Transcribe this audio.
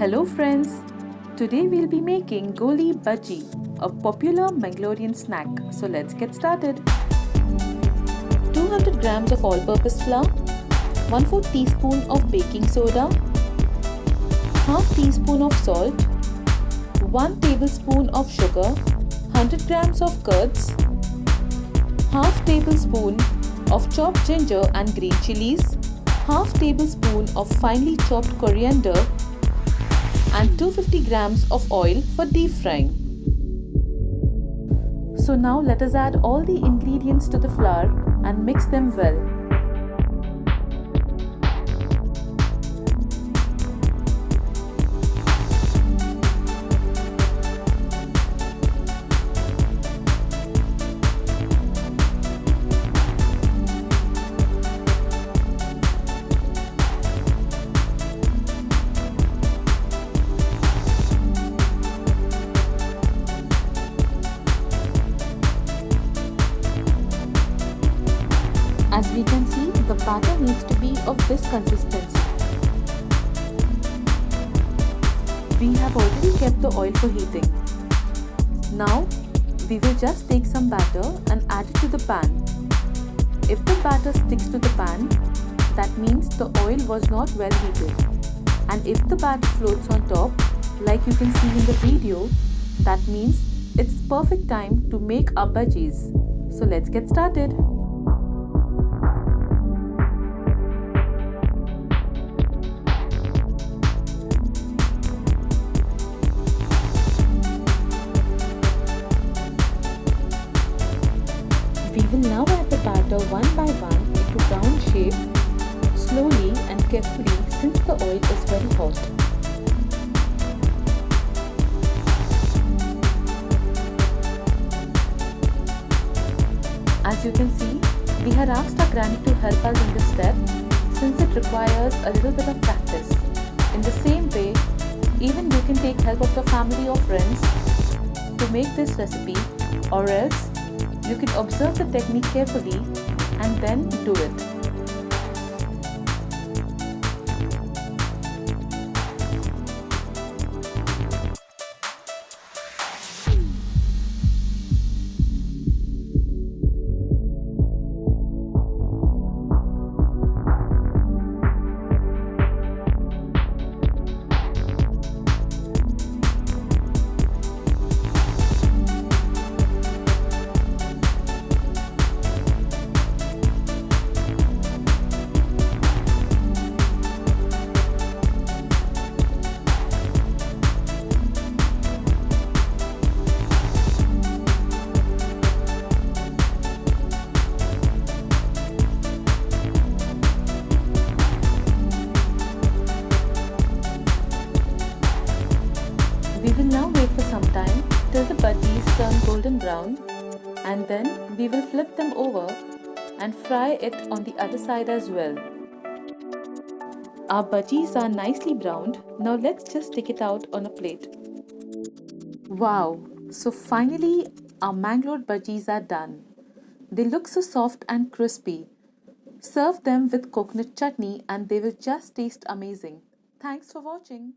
Hello friends, today we'll be making Goli Baji, a popular Manglorian snack. So let's get started. 200 grams of all-purpose flour, 1/4 teaspoon of baking soda, half teaspoon of salt, 1 tablespoon of sugar, 100 grams of curds, half tablespoon of chopped ginger and green chillies, half tablespoon of finely chopped coriander, and 250 grams of oil for deep frying. So now let us add all the ingredients to the flour and mix them well. As we can see, the batter needs to be of this consistency. We have already kept the oil for heating. Now, we will just take some batter and add it to the pan. If the batter sticks to the pan, that means the oil was not well heated. And if the batter floats on top, like you can see in the video, that means it's perfect time to make our bhajis. So let's get started. We will now add the batter one by one into round shape, slowly and carefully since the oil is very hot. As you can see, we had asked our granny to help us in this step since it requires a little bit of practice. In the same way, even you can take help of your family or friends to make this recipe, or else you can observe the technique carefully and then do it. We will now wait for some time till the bhajis turn golden brown, and then we will flip them over and fry it on the other side as well. Our bhajis are nicely browned. Now let's just take it out on a plate. Wow! So finally our Mangalore Bajis are done. They look so soft and crispy. Serve them with coconut chutney and they will just taste amazing. Thanks for watching.